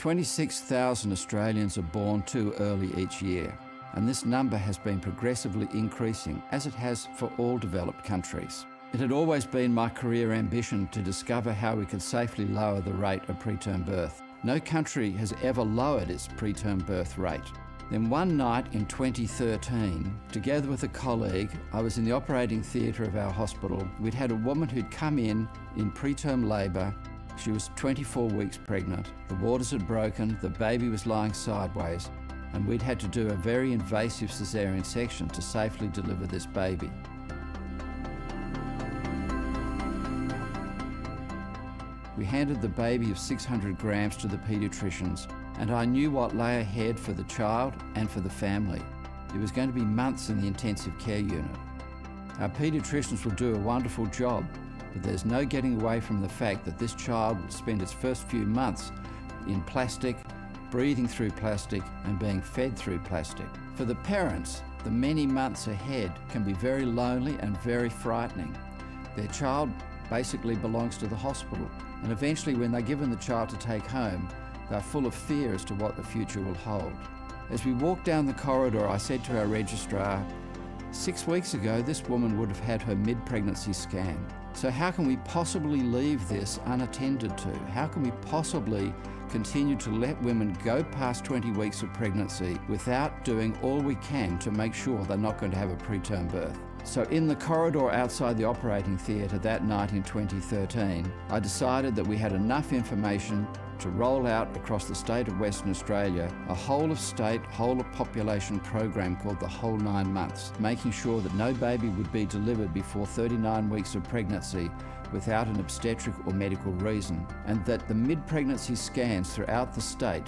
26,000 Australians are born too early each year, and this number has been progressively increasing, as it has for all developed countries. It had always been my career ambition to discover how we could safely lower the rate of preterm birth. No country has ever lowered its preterm birth rate. Then one night in 2013, together with a colleague, I was in the operating theatre of our hospital. We'd had a woman who'd come in preterm labour. She was 24 weeks pregnant. The waters had broken, the baby was lying sideways, and we'd had to do a very invasive caesarean section to safely deliver this baby. We handed the baby of 600 grams to the paediatricians, and I knew what lay ahead for the child and for the family. It was going to be months in the intensive care unit. Our paediatricians will do a wonderful job, but there's no getting away from the fact that this child will spend its first few months in plastic, breathing through plastic and being fed through plastic. For the parents, the many months ahead can be very lonely and very frightening. Their child basically belongs to the hospital, and eventually when they're given the child to take home, they're full of fear as to what the future will hold. As we walked down the corridor, I said to our registrar, 6 weeks ago this woman would have had her mid-pregnancy scan. So how can we possibly leave this unattended to? How can we possibly continue to let women go past 20 weeks of pregnancy without doing all we can to make sure they're not going to have a preterm birth? So in the corridor outside the operating theatre that night in 2013, I decided that we had enough information to roll out across the state of Western Australia a whole-of-state, whole-of-population program called the Whole 9 Months, making sure that no baby would be delivered before 39 weeks of pregnancy without an obstetric or medical reason, and that the mid-pregnancy scans throughout the state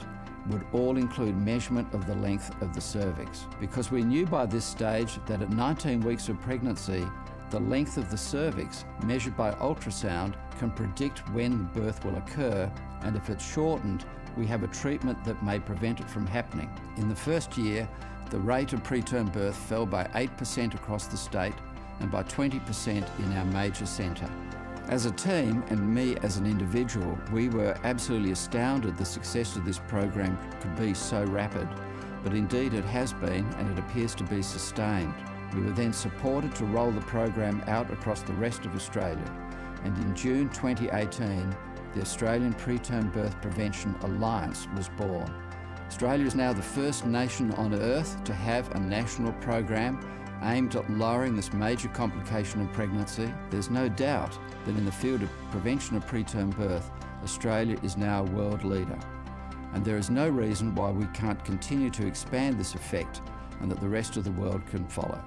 would all include measurement of the length of the cervix. Because we knew by this stage that at 19 weeks of pregnancy, the length of the cervix, measured by ultrasound, can predict when the birth will occur, and if it's shortened, we have a treatment that may prevent it from happening. In the first year, the rate of preterm birth fell by 8% across the state and by 20% in our major centre. As a team, and me as an individual, we were absolutely astounded the success of this program could be so rapid. But indeed it has been, and it appears to be sustained. We were then supported to roll the program out across the rest of Australia, and in June 2018, the Australian Preterm Birth Prevention Alliance was born. Australia is now the first nation on earth to have a national program aimed at lowering this major complication of pregnancy. There's no doubt that in the field of prevention of preterm birth, Australia is now a world leader. And there is no reason why we can't continue to expand this effect and that the rest of the world can follow.